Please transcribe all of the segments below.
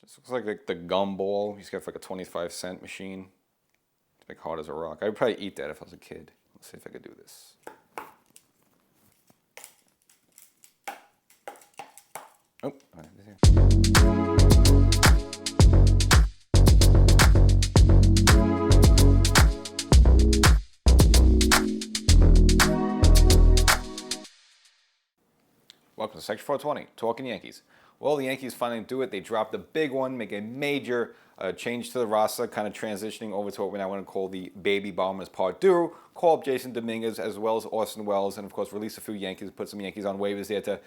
This looks like the gumball. He's got like a 25-cent machine. It's like hard as a rock. I would probably eat that if I was a kid. Let's see if I could do this. Oh, all right, welcome to Section 420, Talkin Yankees. Well, the Yankees finally do it. They dropped a big one, make a major change to the roster, kind of transitioning over to what we now want to call the Baby Bombers Part 2. Call up Jasson Dominguez as well as Austin Wells, and of course release a few Yankees, put some Yankees on waivers there to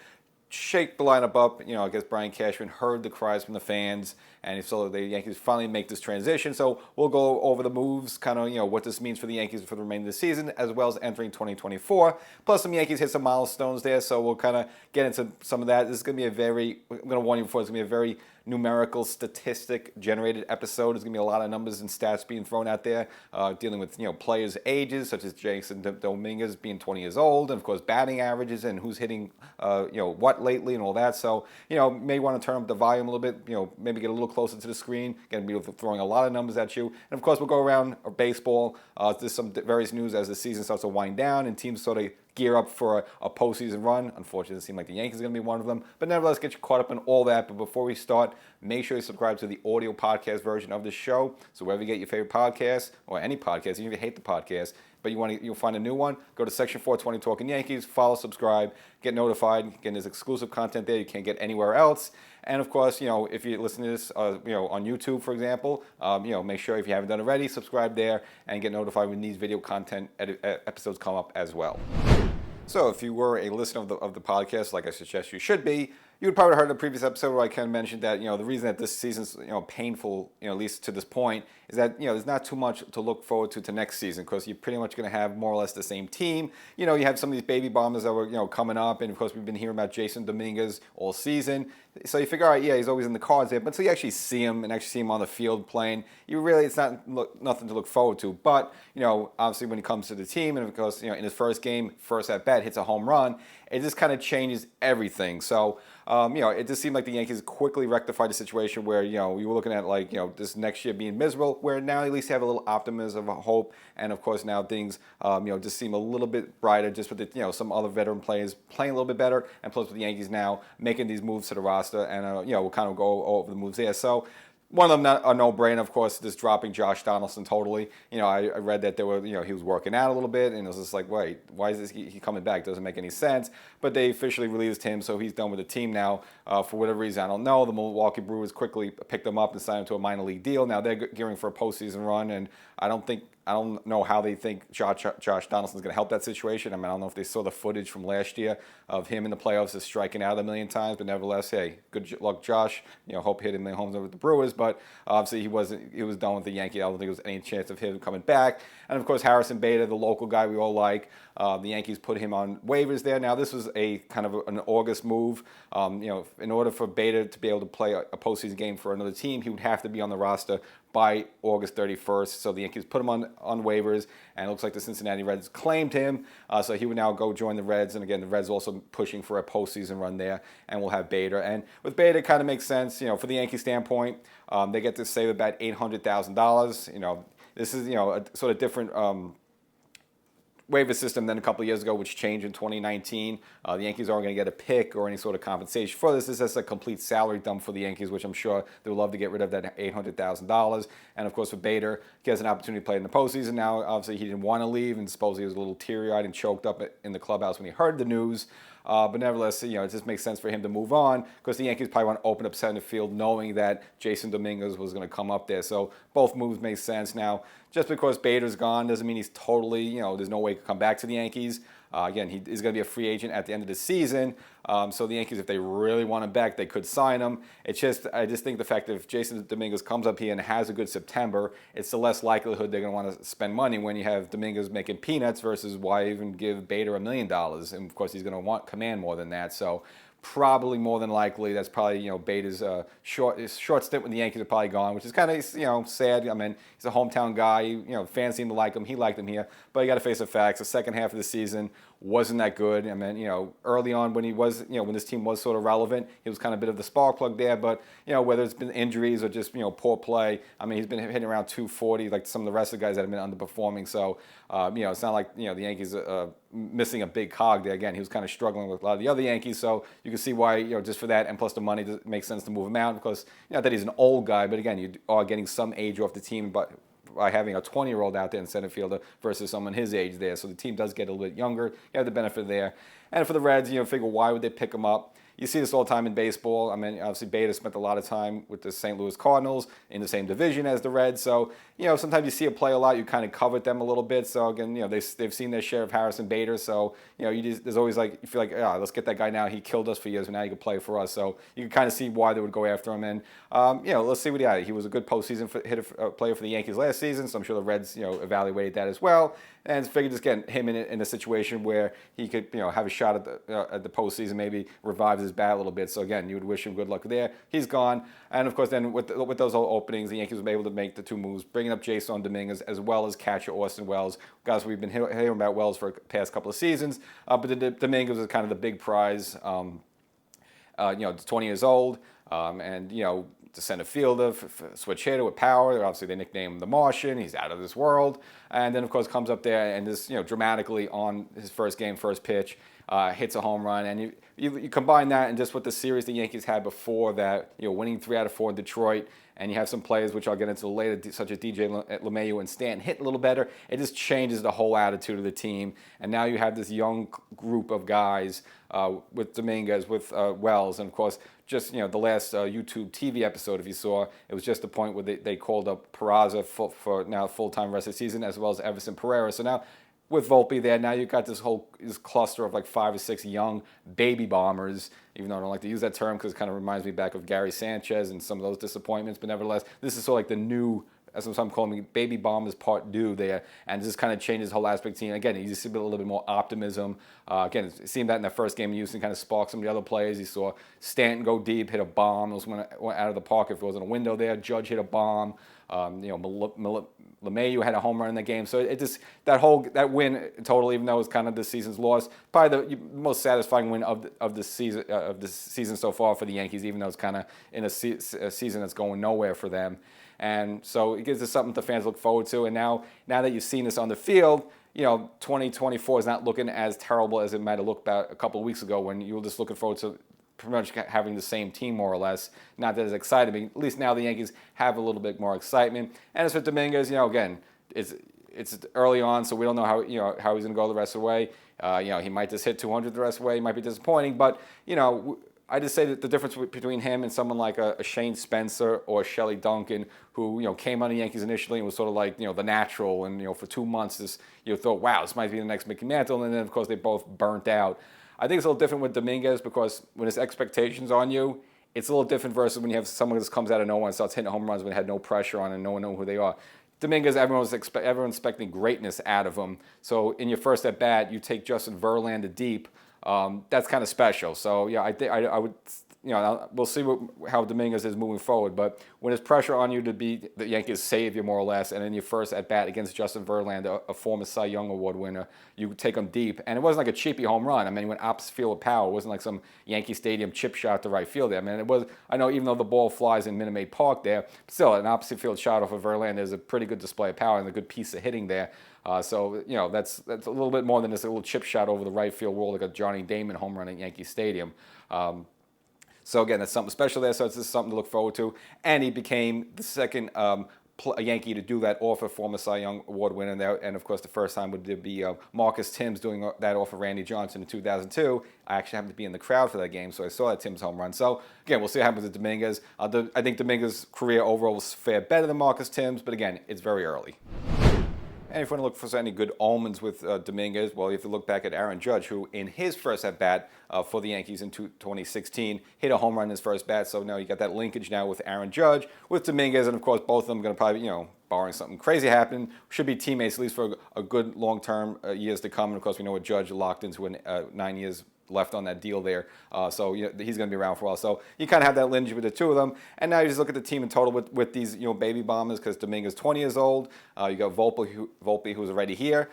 shake the lineup up. I guess Brian Cashman heard the cries from the fans, and so the Yankees finally make this transition. So we'll go over the moves, kind of, what this means for the Yankees for the remainder of the season, as well as entering 2024. Plus, some Yankees hit some milestones there, so we'll kind of get into some of that. This is going to be I'm going to warn you before, it's going to be a very numerical, statistic-generated episode. There's going to be a lot of numbers and stats being thrown out there, dealing with, players' ages, such as Jasson Dominguez being 20 years old, and, of course, batting averages and who's hitting, what lately and all that. So, may want to turn up the volume a little bit, maybe get a little closer to the screen. Going to be throwing a lot of numbers at you. And, of course, we'll go around baseball. There's some various news as the season starts to wind down and teams sort of gear up for a postseason run. Unfortunately, it seems like the Yankees are going to be one of them. But nevertheless, get you caught up in all that. But before we start, make sure you subscribe to the audio podcast version of this show. So wherever you get your favorite podcast, or any podcast, even if you hate the podcast, but you'll find a new one, go to Section 420 Talkin Yankees, follow, subscribe, get notified. Again, there's exclusive content there you can't get anywhere else. And of course, if you listen to this, on YouTube, for example, make sure if you haven't done it already, subscribe there and get notified when these video content episodes come up as well. So if you were a listener of the podcast, like I suggest you should be, you would probably heard the previous episode where I kind of mentioned that, the reason that this season's, painful, at least to this point, is that, there's not too much to look forward to next season, because you're pretty much going to have more or less the same team. You have some of these baby bombers that were, coming up, and of course we've been hearing about Jasson Dominguez all season. So you figure, all right, yeah, he's always in the cards there, but until you actually see him and actually see him on the field playing, it's nothing to look forward to. But, obviously when he comes to the team, and of course, in his first game, first at bat, hits a home run, it just kind of changes everything. So, it just seemed like the Yankees quickly rectified the situation where, we were looking at this next year being miserable, where now at least have a little optimism, hope, and of course now things, just seem a little bit brighter just with the, some other veteran players playing a little bit better, and plus with the Yankees now making these moves to the roster, and, we'll kind of go over the moves there. So, one of them, not a no-brainer, of course, just dropping Josh Donaldson totally. I read that there were, he was working out a little bit, and it was just like, wait, why is he coming back? Doesn't make any sense. But they officially released him, so he's done with the team now. For whatever reason, I don't know. The Milwaukee Brewers quickly picked him up and signed him to a minor league deal. Now they're gearing for a postseason run, and I don't know how they think Josh Donaldson's going to help that situation. I don't know if they saw the footage from last year of him in the playoffs just striking out a million times, but nevertheless, hey, good luck, Josh. Hope he hit him in homes over with the Brewers, but obviously he was done with the Yankees. I don't think there was any chance of him coming back. And of course, Harrison Bader, the local guy we all like, the Yankees put him on waivers there. Now, this was a kind of an August move. In order for Bader to be able to play a postseason game for another team, he would have to be on the roster by August 31st. So the Yankees put him on waivers, and it looks like the Cincinnati Reds claimed him. So he would now go join the Reds. And again, the Reds also pushing for a postseason run there, and we'll have Bader. And with Bader, it kind of makes sense, for the Yankee standpoint. They get to save about $800,000. This is, a sort of different waiver system than a couple of years ago, which changed in 2019. The Yankees aren't going to get a pick or any sort of compensation for this. This is a complete salary dump for the Yankees, which I'm sure they'll love to get rid of that $800,000. And of course, for Bader, he has an opportunity to play in the postseason now. Obviously, he didn't want to leave, and supposedly he was a little teary-eyed and choked up in the clubhouse when he heard the news. But nevertheless, it just makes sense for him to move on, because the Yankees probably want to open up center field knowing that Jasson Dominguez was going to come up there. So both moves make sense. Now, just because Bader's gone doesn't mean he's totally, there's no way he could come back to the Yankees. Again, he is going to be a free agent at the end of the season. So the Yankees, if they really want him back, they could sign him. I just think the fact that if Jasson Dominguez comes up here and has a good September, it's the less likelihood they're going to want to spend money when you have Dominguez making peanuts versus why even give Bader $1 million. And of course, he's going to command more than that. So probably more than likely, that's probably, Bader's short stint with the Yankees are probably gone, which is kind of, sad. I mean, he's a hometown guy. Fans seem to like him. He liked him here. But you got to face the facts. The second half of the season wasn't that good. I mean, early on when he was, when this team was sort of relevant, he was kind of a bit of the spark plug there. But, whether it's been injuries or just, poor play, I mean, he's been hitting around 240 like some of the rest of the guys that have been underperforming. So, it's not like, the Yankees missing a big cog there. Again, he was kind of struggling with a lot of the other Yankees. So you can see why, just for that and plus the money, it makes sense to move him out because, not that he's an old guy, but again, you are getting some age off the team, but by having a 20-year-old out there in center fielder versus someone his age there. So the team does get a little bit younger. You have the benefit there. And for the Reds, figure why would they pick him up? You see this all the time in baseball. I mean, obviously Beta spent a lot of time with the St. Louis Cardinals in the same division as the Reds. So, sometimes you see a play a lot, you kind of covet them a little bit. So again, they've seen their share of Harrison Bader. So, there's always you feel like, let's get that guy now. He killed us for years, but now he can play for us. So you can kind of see why they would go after him. And, let's see what he had. He was a good postseason player for the Yankees last season. So I'm sure the Reds, evaluated that as well. And figured just getting him in a situation where he could, have a shot at the postseason, maybe revive his bat a little bit. So again, you would wish him good luck there. He's gone. And of course, then with those openings, the Yankees were able to make the two moves, bringing up Jasson Dominguez as well as catcher Austin Wells. Guys, we've been hearing about Wells for the past couple of seasons, but Dominguez is kind of the big prize. 20 years old, and the center fielder, switch hitter with power. Obviously, they nicknamed him the Martian. He's out of this world. And then, of course, comes up there and just, dramatically on his first game, first pitch, hits a home run. And you combine that and just with the series the Yankees had before that, winning 3 out of 4 in Detroit, and you have some players, which I'll get into later, such as DJ LeMahieu and Stanton, hit a little better. It just changes the whole attitude of the team. And now you have this young group of guys with Dominguez, with Wells, and of course, just the last YouTube TV episode, if you saw, it was just the point where they called up Peraza for now full-time rest of the season, as well as Everson Pereira. So now with Volpe there, now you've got this cluster of like 5 or 6 young baby bombers, even though I don't like to use that term because it kind of reminds me back of Gary Sanchez and some of those disappointments. But nevertheless, this is sort of like the new, as I'm calling it, baby bombers part Deux there, and this kind of changes the whole aspect of the team. Again, you see a little bit more optimism. Again, seeing that in that first game in Houston kind of sparked some of the other players. You saw Stanton go deep, hit a bomb. It went out of the park if it wasn't a window there. Judge hit a bomb. LeMahieu had a home run in the game. So it just, that win total, even though it was kind of this season's loss, probably the most satisfying win of the season so far for the Yankees, even though it's kind of in a season that's going nowhere for them. And so it gives us something the fans look forward to. And now that you've seen this on the field, 2024 is not looking as terrible as it might have looked about a couple of weeks ago when you were just looking forward to pretty much having the same team more or less. Not that it's exciting, but at least now the Yankees have a little bit more excitement. And as for Dominguez, again, it's early on, so we don't know how how he's going to go the rest of the way. He might just hit 200 the rest of the way. He might be disappointing, but I just say that the difference between him and someone like a Shane Spencer or Shelley Duncan, who came on the Yankees initially and was sort of like the natural, and for 2 months this thought, wow, this might be the next Mickey Mantle, and then of course they both burnt out. I think it's a little different with Dominguez because when his expectations on you, it's a little different versus when you have someone who just comes out of nowhere and starts hitting home runs when they had no pressure on and no one knows who they are. Dominguez, everyone's expecting greatness out of him. So in your first at bat, you take Justin Verlander deep. That's kind of special. So yeah, I would, we'll see how Dominguez is moving forward. But when there's pressure on you to be the Yankees' savior, more or less, and in your first at bat against Justin Verlander, a former Cy Young Award winner, you take him deep, and it wasn't like a cheapy home run. I mean, he went opposite field with power. It wasn't like some Yankee Stadium chip shot to right field there. I mean, it was. I know even though the ball flies in Minute Maid Park there, still an opposite field shot off of Verlander is a pretty good display of power and a good piece of hitting there. So that's a little bit more than just a little chip shot over the right field wall like a Johnny Damon home run at Yankee Stadium. So again, that's something special there. So it's just something to look forward to. And he became the second Yankee to do that off a former Cy Young Award winner there. And of course, the first time would be Marcus Timms doing that off of Randy Johnson in 2002. I actually happened to be in the crowd for that game, so I saw that Timms home run. So again, we'll see what happens with Dominguez. I think Dominguez's career overall was fare better than Marcus Timms, but again, it's very early. And if you want to look for any good omens with Dominguez, well, you have to look back at Aaron Judge, who in his first at-bat for the Yankees in 2016 hit a home run in his first bat. So now you got that linkage now with Aaron Judge, with Dominguez, and of course both of them are going to probably, barring something crazy happen, should be teammates at least for a good long-term years to come. And of course we know what Judge locked into 9 years left on that deal there. So he's going to be around for a while. So you kind of have that lineage with the two of them. And now you just look at the team in total with these baby bombers, because Dominguez 20 years old. You got Volpe who's already here.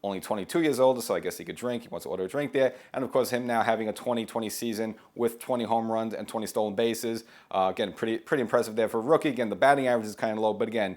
only 22 years old, so I guess he could drink. He wants to order a drink there. And of course, him now having a 2020 season with 20 home runs and 20 stolen bases. Again, pretty impressive there for a rookie. Again, the batting average is kind of low, but again,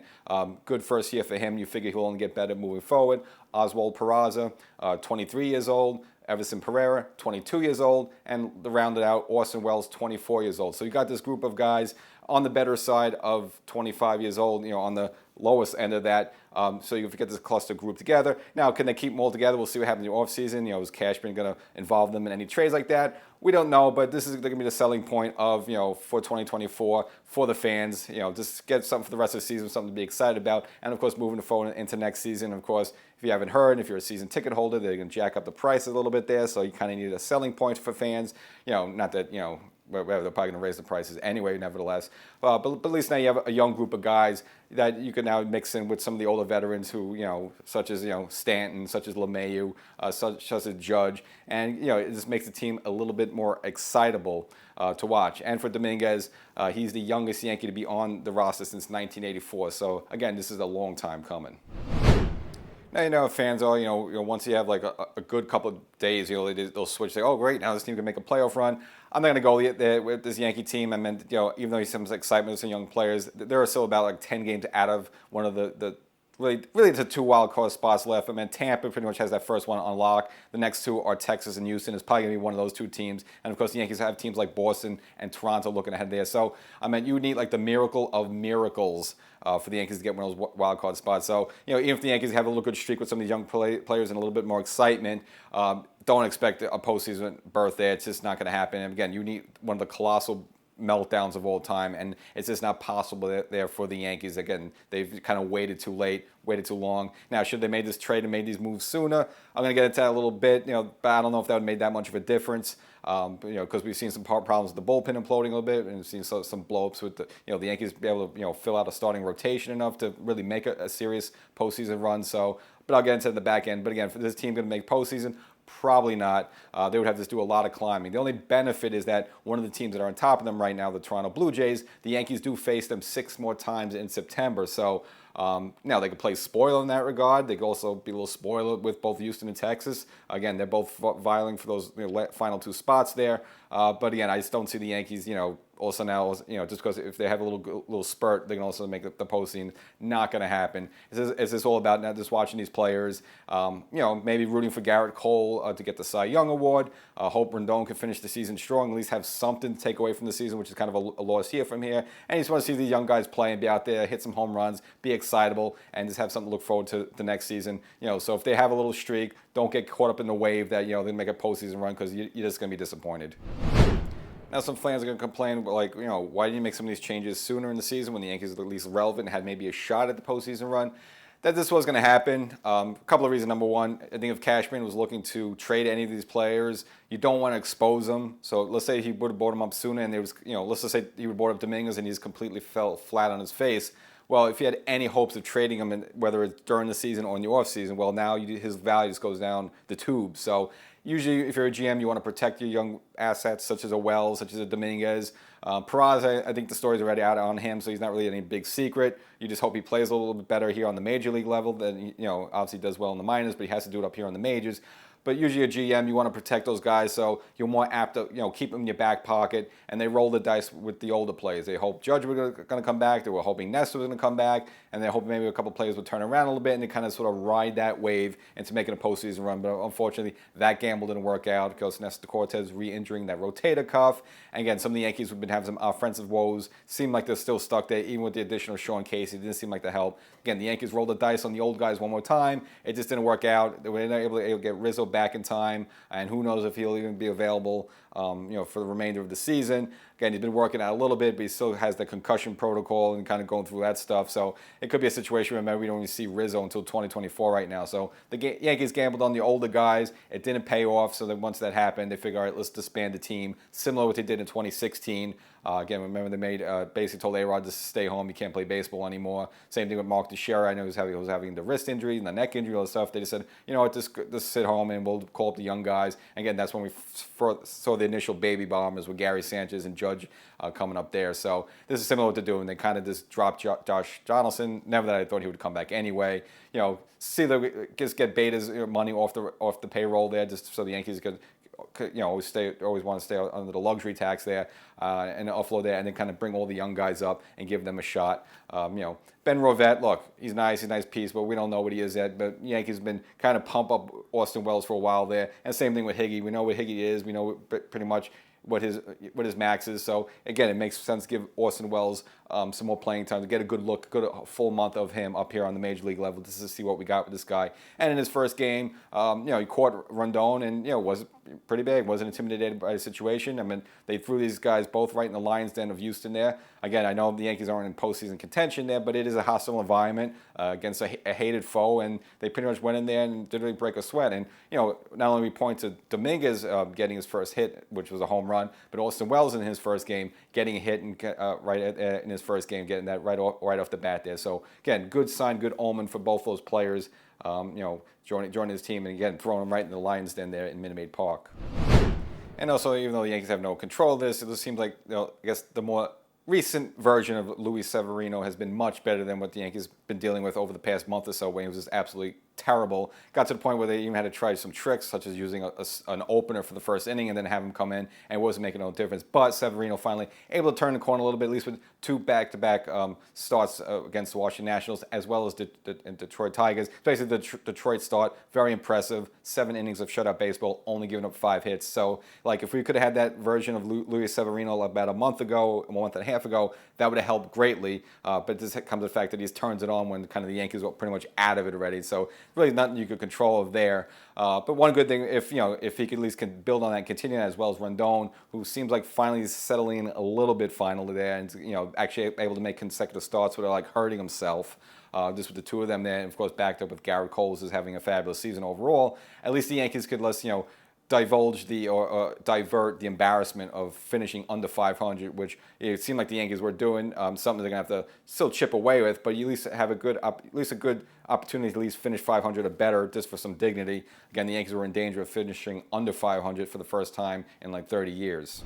good first year for him. You figure he'll only get better moving forward. Oswald Peraza, 23 years old. Everson Pereira, 22 years old, and rounded out Austin Wells, 24 years old. So you got this group of guys on the better side of 25 years old, on the lowest end of that. So you get this cluster group together. Now, can they keep them all together? We'll see what happens in the offseason. Is Cashman going to involve them in any trades like that? We don't know, but this is going to be the selling point of, for 2024 for the fans. Just get something for the rest of the season, something to be excited about. And, of course, moving forward into next season. Of course, if you haven't heard, if you're a season ticket holder, they're going to jack up the price a little bit there. So you kind of need a selling point for fans. Not that, they're probably going to raise the prices anyway, nevertheless. But at least now you have a young group of guys that you can now mix in with some of the older veterans who, such as, Stanton, such as LeMahieu, such as Judge. And, it just makes the team a little bit more excitable to watch. And for Dominguez, he's the youngest Yankee to be on the roster since 1984. So, again, this is a long time coming. Now, fans are, once you have like a good couple of days, they'll switch, say, oh, great, now this team can make a playoff run. I'm not going to go there with this Yankee team. I meant, even though you see some excitement with some young players, there are still about like 10 games out of one of the really the 2 wild card spots left. I mean, Tampa pretty much has that first one on lock. The next 2 are Texas and Houston. It's probably going to be one of those 2 teams. And, of course, the Yankees have teams like Boston and Toronto looking ahead there. So, I mean, you would need like the miracle of miracles for the Yankees to get one of those wild card spots. So, even if the Yankees have a little good streak with some of these young players and a little bit more excitement, don't expect a postseason berth there. It's just not going to happen. And, again, you need one of the colossal meltdowns of all time, and it's just not possible there for the Yankees. Again, they've kind of waited too late, waited too long. Now, should they made this trade and made these moves sooner? I'm going to get into that a little bit, but I don't know if that would have made that much of a difference, because we've seen some problems with the bullpen imploding a little bit, and we've seen some blow-ups with the Yankees be able to, fill out a starting rotation enough to really make a serious postseason run. So, but I'll get into the back end. But again, for this team going to make postseason, probably not. They would have to do a lot of climbing. The only benefit is that one of the teams that are on top of them right now, the Toronto Blue Jays, the Yankees do face them 6 more times in September. So now they could play spoiler in that regard. They could also be a little spoiler with both Houston and Texas. Again, they're both vying for those final 2 spots there. But again, I just don't see the Yankees, also now, just because if they have a little spurt, they can also make the postseason. Not going to happen. It's just all about now just watching these players, maybe rooting for Garrett Cole to get the Cy Young Award. Hope Rendon can finish the season strong, at least have something to take away from the season, which is kind of a loss here from here. And you just want to see these young guys play and be out there, hit some home runs, be excitable, and just have something to look forward to the next season. So if they have a little streak, don't get caught up in the wave that, they make a postseason run, because you're just going to be disappointed. Now, some fans are going to complain, like, why didn't you make some of these changes sooner in the season when the Yankees were at least relevant and had maybe a shot at the postseason run? That this was going to happen. A couple of reasons. Number one, I think if Cashman was looking to trade any of these players, you don't want to expose them. So let's say he would have bought them up sooner, and there was, let's just say he would have bought up Dominguez and he just completely fell flat on his face. Well, if you had any hopes of trading him, whether it's during the season or in the offseason, well, now his value just goes down the tube. So usually, if you're a GM, you want to protect your young assets, such as a Wells, such as a Dominguez. Peraza, I think the story's already out on him, so he's not really any big secret. You just hope he plays a little bit better here on the major league level. Then, obviously does well in the minors, but he has to do it up here on the majors. But usually a GM, you want to protect those guys, so you're more apt to, keep them in your back pocket. And they roll the dice with the older players. They hope Judge was going to come back. They were hoping Nestor was going to come back, and they hope maybe a couple players would turn around a little bit, and they kind of sort of ride that wave into making a postseason run. But unfortunately, that gamble didn't work out because Nestor Cortez re-injuring that rotator cuff. And again, some of the Yankees have been having some offensive woes. Seem like they're still stuck there, even with the addition of Sean Casey. It didn't seem like the help. Again, the Yankees rolled the dice on the old guys one more time. It just didn't work out. They were not able to get Rizzo back in time. And who knows if he'll even be available, for the remainder of the season. Again, he's been working out a little bit, but he still has the concussion protocol and kind of going through that stuff. So it could be a situation where maybe we don't even see Rizzo until 2024 right now. So the Yankees gambled on the older guys. It didn't pay off. So then once that happened, they figured, all right, let's disband the team, similar to what they did in 2016. Again, remember they made basically told A-Rod to stay home. You can't play baseball anymore. Same thing with Mark Teixeira. I know he was having the wrist injury and the neck injury, all that stuff. They just said, you know what, just sit home and we'll call up the young guys. And again, that's when we saw the initial baby bombers with Gary Sanchez and Judge Judge coming up there. So this is similar to what they're doing. They kind of just dropped Josh Donaldson. Never that I thought he would come back anyway. See just get Beta's money off the payroll there, just so the Yankees could always want to stay under the luxury tax there, and offload there, and then kind of bring all the young guys up and give them a shot. Ben Rovette, look, he's nice, he's a nice piece, but we don't know what he is yet. But Yankees have been kind of pump up Austin Wells for a while there, and same thing with Higgy. We know what Higgy is. We know pretty much what his max is. So again, it makes sense to give Austin Wells some more playing time to get a good full month of him up here on the major league level, just to see what we got with this guy. And in his first game, he caught Rondon and was pretty big. Wasn't intimidated by the situation. I mean, they threw these guys both right in the lion's den of Houston there. Again, I know the Yankees aren't in postseason contention there, but it is a hostile environment against a hated foe, and they pretty much went in there and didn't really break a sweat. And not only we point to Dominguez getting his first hit, which was a home run, but Austin Wells in his first game getting a hit and in his first game getting that right off the bat there. So again, good sign, good omen for both those players. Joining his team, and again throwing them right in the lion's den there in Minute Maid Park. And also, even though the Yankees have no control of this, it just seems like I guess the more recent version of Luis Severino has been much better than what the Yankees have been dealing with over the past month or so, when he was just absolutely terrible. Got to the point where they even had to try some tricks, such as using an opener for the first inning and then have him come in, and it wasn't making no difference. But Severino finally able to turn the corner a little bit, at least with two back-to-back starts against the Washington Nationals, as well as the Detroit Tigers. Basically, the Detroit start, very impressive. 7 innings of shutout baseball, only giving up 5 hits. So, if we could have had that version of Luis Severino about a month and a half ago, that would have helped greatly. But this comes to the fact that he turns it on when kind of the Yankees were pretty much out of it already. So really nothing you could control there. But one good thing, if he could at least build on that and continue that, as well as Rondon, who seems like finally settling a little bit finally there, and actually able to make consecutive starts without hurting himself. Just with the two of them there, and of course backed up with Garrett Cole, who's having a fabulous season overall. At least the Yankees could divert the embarrassment of finishing under 500, which it seemed like the Yankees were doing. Something they're gonna have to still chip away with, but you at least have a good opportunity to at least finish 500 or better, just for some dignity. Again, the Yankees were in danger of finishing under 500 for the first time in 30 years.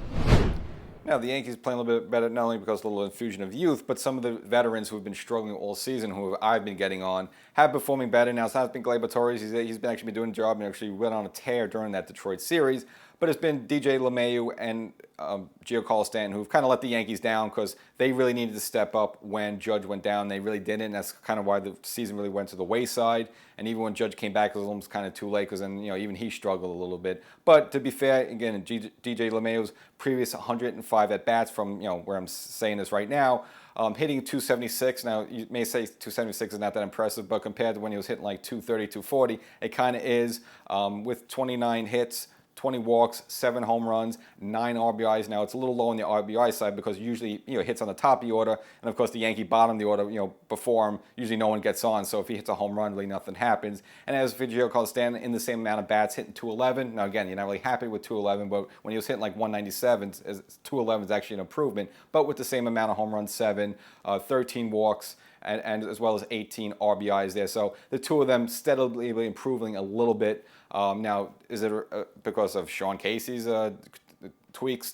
Now, the Yankees playing a little bit better, not only because of a little infusion of youth, but some of the veterans who have been struggling all season, who I've been getting on, have performing better. Now, it's not been Gleyber Torres. He's been actually been doing a job and actually went on a tear during that Detroit series. But it's been DJ LeMahieu and Giancarlo Stanton who've kind of let the Yankees down, because they really needed to step up when Judge went down. They really didn't, and that's kind of why the season really went to the wayside. And even when Judge came back, it was almost kind of too late, because then even he struggled a little bit. But to be fair, again, DJ LeMahieu's previous 105 at bats from where I'm saying this right now, hitting 276. Now, you may say 276 is not that impressive, but compared to when he was hitting 230, 240, it kind of is. With 29 hits, 20 walks, 7 home runs, 9 RBIs. Now, it's a little low on the RBI side, because usually, hits on the top of the order. And, of course, the Yankee bottom of the order, before him, usually no one gets on. So if he hits a home run, really nothing happens. And as for Giancarlo Stanton, in the same amount of bats, hitting 211. Now, again, you're not really happy with 211, but when he was hitting 197, 211 is actually an improvement. But with the same amount of home runs, 7, 13 walks, and as well as 18 RBIs there. So the two of them steadily improving a little bit. Now, is it because of Sean Casey's tweaks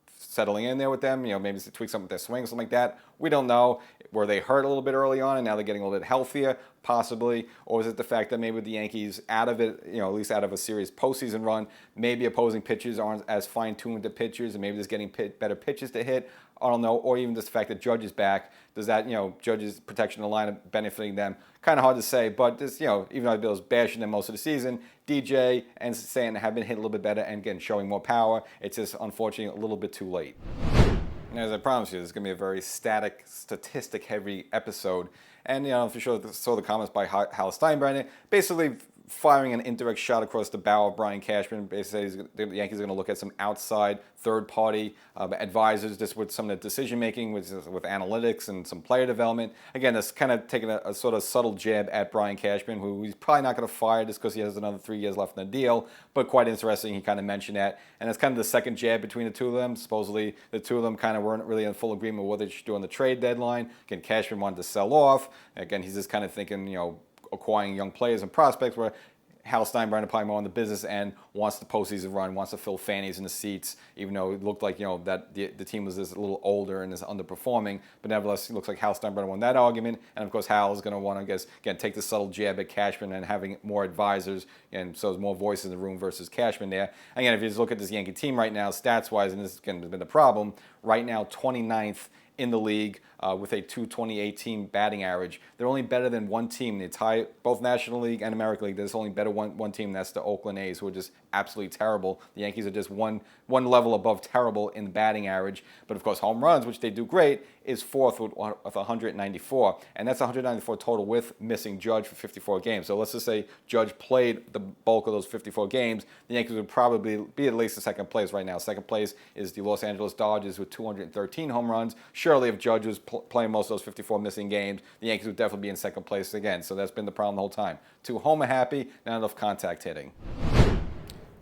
settling in there with them? Maybe it's to tweak something with their swing, something like that. We don't know. Were they hurt a little bit early on, and now they're getting a little bit healthier? Possibly. Or is it the fact that maybe with the Yankees out of it, at least out of a serious postseason run, maybe opposing pitchers aren't as fine-tuned to pitchers, and maybe just getting better pitches to hit? I don't know. Or even just the fact that Judge is back. Does that, Judge's protection of the lineup benefiting them? Kind of hard to say. But this, even though I was bashing them most of the season, DJ and Stanton have been hit a little bit better and, again, showing more power. It's just, unfortunately, a little bit too late. And as I promised you, this is going to be a very statistic-heavy episode. And, for sure, saw the comments by Hal Steinbrenner, basically firing an indirect shot across the bow of Brian Cashman. Basically, the Yankees are going to look at some outside third-party advisors, just with some of the decision-making, with analytics and some player development. Again, that's kind of taking a sort of subtle jab at Brian Cashman, who he's probably not going to fire just because he has another 3 years left in the deal. But quite interesting, he kind of mentioned that. And that's kind of the second jab between the two of them. Supposedly, the two of them kind of weren't really in full agreement with what they should do on the trade deadline. Again, Cashman wanted to sell off. Again, he's just kind of thinking, acquiring young players and prospects, where Hal Steinbrenner probably more on the business end wants the postseason run, wants to fill fannies in the seats, even though it looked like that the team was just a little older and is underperforming. But nevertheless, it looks like Hal Steinbrenner won that argument, and of course Hal is going to want to, I guess, again, take the subtle jab at Cashman and having more advisors, and so there's more voices in the room versus Cashman there. Again, if you just look at this Yankee team right now, stats-wise, and this has been the problem, right now 29th in the league with a .228 team batting average. They're only better than one team. They tie both National League and American League. There's only better one team. That's the Oakland A's, who are just absolutely terrible. The Yankees are just one level above terrible in batting average. But of course, home runs, which they do great, is fourth with 194, and that's 194 total with missing Judge for 54 games. So let's just say Judge played the bulk of those 54 games. The Yankees would probably be at least the second place right now. Second place is the Los Angeles Dodgers with 213 home runs. Surely, if Judge was playing most of those 54 missing games, the Yankees would definitely be in second place again. So that's been the problem the whole time. Too homer happy, not enough contact hitting.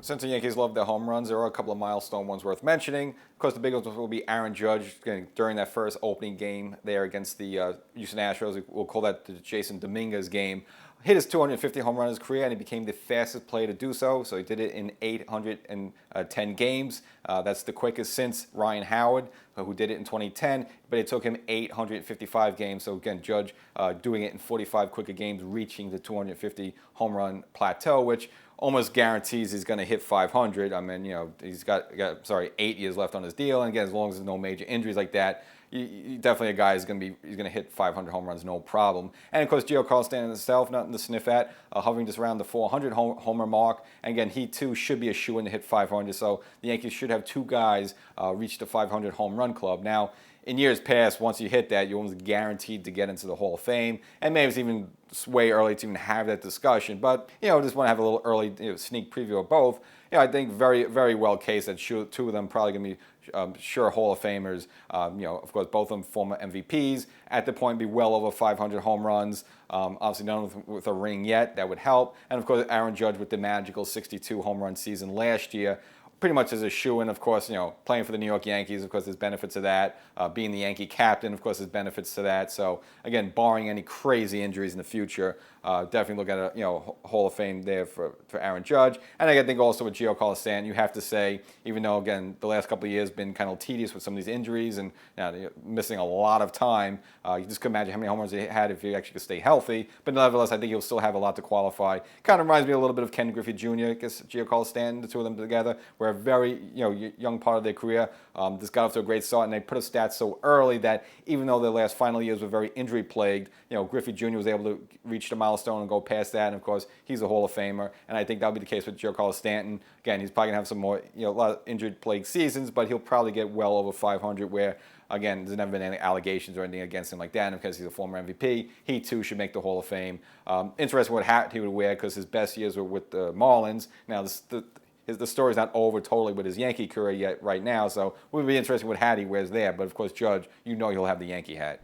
Since the Yankees love their home runs, there are a couple of milestone ones worth mentioning. Of course, the big ones will be Aaron Judge during that first opening game there against the Houston Astros. We'll call that the Jasson Dominguez game. Hit his 250 home run in his career, and he became the fastest player to do so. So he did it in 810 games. That's the quickest since Ryan Howard, who did it in 2010. But it took him 855 games. So again, Judge doing it in 45 quicker games, reaching the 250 home run plateau, which almost guarantees he's going to hit 500. I mean, he's got 8 years left on his deal, and again, as long as there's no major injuries like that, definitely a guy is going to hit 500 home runs, no problem. And of course, Giancarlo Stanton himself, nothing to sniff at, hovering just around the 400 homer mark. And again, he too should be a shoo-in to hit 500. So the Yankees should have two guys reach the 500 home run club. Now, in years past, once you hit that, you're almost guaranteed to get into the Hall of Fame. And maybe it's even way early to even have that discussion. But, just want to have a little early sneak preview of both. I think very, very well case that two of them probably going to be sure Hall of Famers. Of course, both of them former MVPs. At the point, be well over 500 home runs. Obviously, none with a ring yet. That would help. And, of course, Aaron Judge with the magical 62 home run season last year. Pretty much as a shoo-in, of course, playing for the New York Yankees, of course, there's benefits to that. Being the Yankee captain, of course, there's benefits to that. So, again, barring any crazy injuries in the future, definitely look at a Hall of Fame there for Aaron Judge. And I think also with Giancarlo Stanton, you have to say, even though, again, the last couple of years been kind of tedious with some of these injuries and missing a lot of time, you just couldn't imagine how many home runs he had if he actually could stay healthy. But nevertheless, I think he'll still have a lot to qualify. Kind of reminds me a little bit of Ken Griffey Jr., I guess, Giancarlo Stanton, the two of them together, where a very young part of their career. This got off to a great start, and they put a stat so early that even though their last final years were very injury plagued, Griffey Jr. was able to reach the milestone and go past that. And of course, he's a Hall of Famer, and I think that'll be the case with Giancarlo Stanton. Again, he's probably gonna have some more, a lot of injured plagued seasons, but he'll probably get well over 500. Where again, there's never been any allegations or anything against him like that, and because he's a former MVP, he too should make the Hall of Fame. Interesting what hat he would wear, because his best years were with the Marlins. Now the story's not over totally with his Yankee career yet right now, so it would be interesting what hat he wears there. But of course, Judge, he'll have the Yankee hat.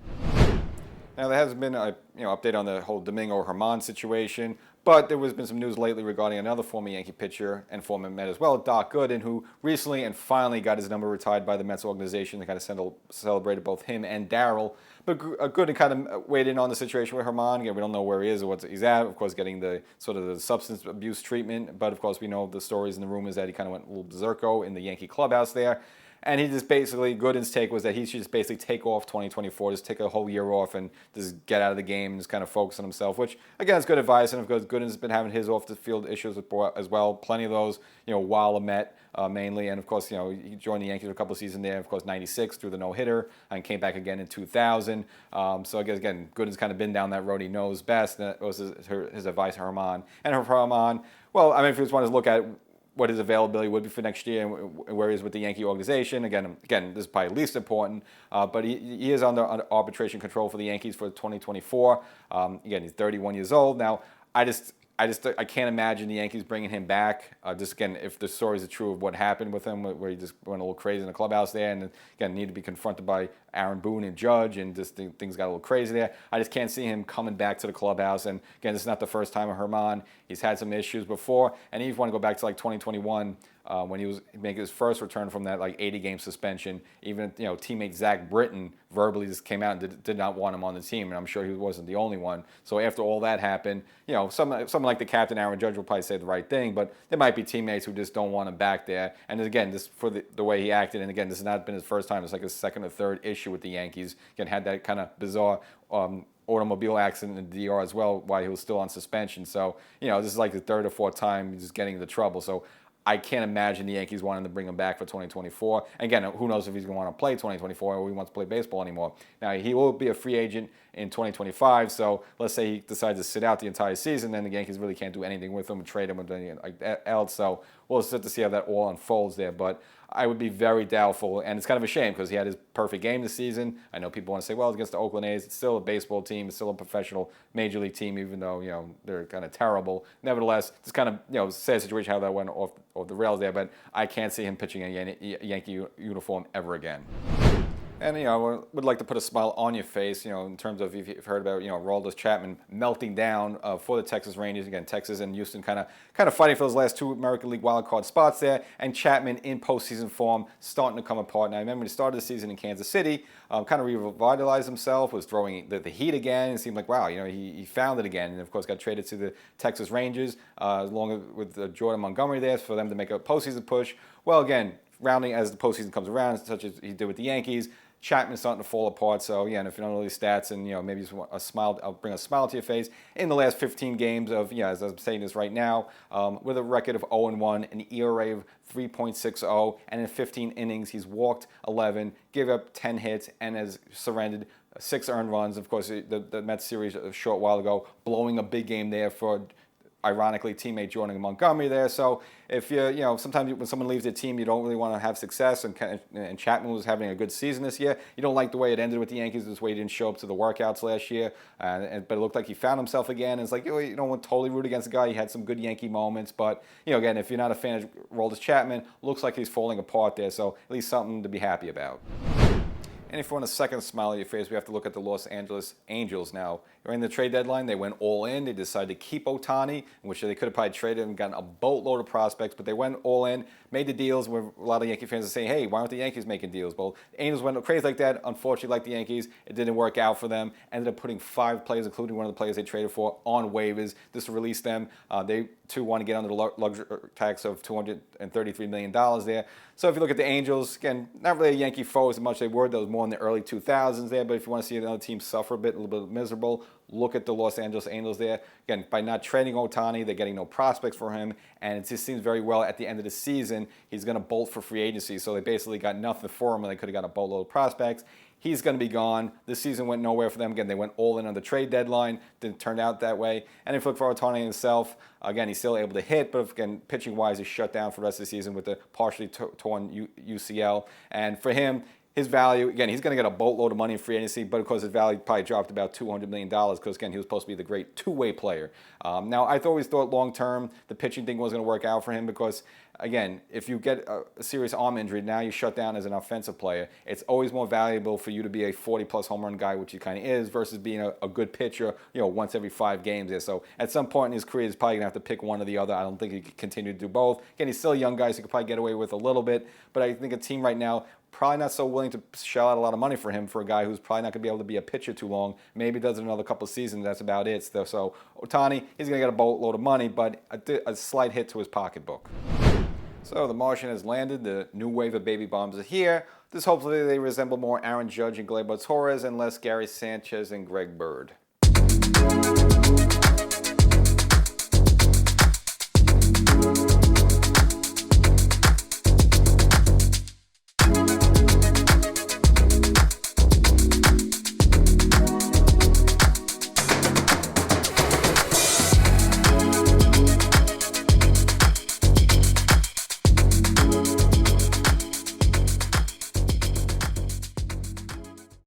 Now, there hasn't been a update on the whole Domingo Germán situation, but there has been some news lately regarding another former Yankee pitcher and former Met as well, Doc Gooden, who recently and finally got his number retired by the Mets organization. They kind of celebrated both him and Darryl. But Gooden kind of weighed in on the situation with Germán. Again, we don't know where he is or what he's at. Of course, getting the sort of the substance abuse treatment. But of course, we know the stories and the rumors that he kind of went a little berserko in the Yankee clubhouse there. And he just basically, Gooden's take was that he should just basically take off 2024, just take a whole year off and just get out of the game and just kind of focus on himself, which, again, is good advice. And of course, Gooden's been having his off-the-field issues as well, plenty of those, while a Met mainly. And of course, he joined the Yankees for a couple of seasons there, of course, 96 through the no-hitter, and came back again in 2000. So I guess, again, Gooden's kind of been down that road. He knows best. And that was his advice to Germán. And Germán, well, I mean, if you just want to look at what his availability would be for next year and where he is with the Yankee organization. Again, this is probably least important, but he is under arbitration control for the Yankees for 2024. Again, he's 31 years old. Now, I can't imagine the Yankees bringing him back. Just again, if the stories are true of what happened with him, where he just went a little crazy in the clubhouse there, and again need to be confronted by Aaron Boone and Judge, and just things got a little crazy there. I just can't see him coming back to the clubhouse. And again, this is not the first time with Germán. He's had some issues before, and if you want to go back to like 2021. when he was making his first return from that like 80-game suspension. Even teammate Zach Britton verbally just came out and did not want him on the team, and I'm sure he wasn't the only one. So after all that happened, someone like the captain Aaron Judge will probably say the right thing, but there might be teammates who just don't want him back there. And again, this for the way he acted, and again, this has not been his first time. It's like his second or third issue with the Yankees. Again, had that kind of bizarre automobile accident in the DR as well while he was still on suspension. So, this is like the third or fourth time he's just getting into trouble. So I can't imagine the Yankees wanting to bring him back for 2024. Again, who knows if he's going to want to play 2024 or he wants to play baseball anymore. Now, he will be a free agent in 2025, so let's say he decides to sit out the entire season, then the Yankees really can't do anything with him, trade him, or anything like else. So we'll just have to see how that all unfolds there. But I would be very doubtful, and it's kind of a shame because he had his perfect game this season. I know people want to say, well, against the Oakland A's, it's still a baseball team, it's still a professional major league team, even though they're kind of terrible. Nevertheless, it's kind of sad situation how that went off the rails there, but I can't see him pitching a Yankee uniform ever again. And, I would like to put a smile on your face, in terms of if you've heard about, Aroldis Chapman melting down for the Texas Rangers. Again, Texas and Houston kind of fighting for those last two American League wildcard spots there. And Chapman in postseason form starting to come apart. Now, I remember when he started the season in Kansas City, kind of revitalized himself, was throwing the heat again. It seemed like, wow, he found it again. And, of course, got traded to the Texas Rangers, along with Jordan Montgomery there for them to make a postseason push. Well, again, rounding as the postseason comes around, such as he did with the Yankees, Chapman's starting to fall apart. So, yeah, and if you don't know these stats and, maybe just want a smile, I'll bring a smile to your face. In the last 15 games of, as I'm saying this right now, with a record of 0-1, an ERA of 3.60, and in 15 innings, he's walked 11, gave up 10 hits, and has surrendered 6 earned runs. Of course, the Mets series a short while ago, blowing a big game there for, ironically, teammate Jordan Montgomery there. So if sometimes when someone leaves their team, you don't really want to have success. And Chapman was having a good season this year. You don't like the way it ended with the Yankees. This way he didn't show up to the workouts last year. But it looked like he found himself again. And it's like, you don't want to totally root against the guy. He had some good Yankee moments. But, again, if you're not a fan of Aroldis Chapman, looks like he's falling apart there. So at least something to be happy about. And if you want a second smile on your face, we have to look at the Los Angeles Angels now. During the trade deadline, they went all in. They decided to keep Ohtani, which they could have probably traded and gotten a boatload of prospects, but they went all in, made the deals where a lot of Yankee fans are saying, hey, why aren't the Yankees making deals? Well, the Angels went crazy like that. Unfortunately, like the Yankees, it didn't work out for them. Ended up putting 5 players, including one of the players they traded for, on waivers just to release them. They, too, want to get under the luxury tax of $233 million there. So if you look at the Angels, again, not really a Yankee foe as much as they were. That was more in the early 2000s there. But if you want to see another team suffer a little bit miserable, look at the Los Angeles Angels there. Again, by not trading Ohtani, they're getting no prospects for him. And it just seems very well at the end of the season, he's going to bolt for free agency. So they basically got nothing for him, and they could have got a boatload of prospects. He's going to be gone. This season went nowhere for them. Again, they went all in on the trade deadline. Didn't turn out that way. And if you look for Ohtani himself, again, he's still able to hit, but again, pitching-wise, he's shut down for the rest of the season with the partially torn UCL. And for him, his value, again, he's going to get a boatload of money in free agency, but of course his value probably dropped about $200 million because, again, he was supposed to be the great two-way player. Now, I always thought long-term the pitching thing wasn't going to work out for him because, again, if you get a serious arm injury, now you shut down as an offensive player. It's always more valuable for you to be a 40-plus home run guy, which he kind of is, versus being a good pitcher, once every 5 games there. So at some point in his career, he's probably going to have to pick one or the other. I don't think he can continue to do both. Again, he's still a young guy, so he could probably get away with a little bit, but I think a team right now probably not so willing to shell out a lot of money for him for a guy who's probably not going to be able to be a pitcher too long. Maybe does it another couple of seasons. That's about it. So Ohtani, he's going to get a boatload of money, but a slight hit to his pocketbook. So the Martian has landed. The new wave of baby bombs are here. This hopefully they resemble more Aaron Judge and Gleyber Torres and less Gary Sanchez and Greg Bird.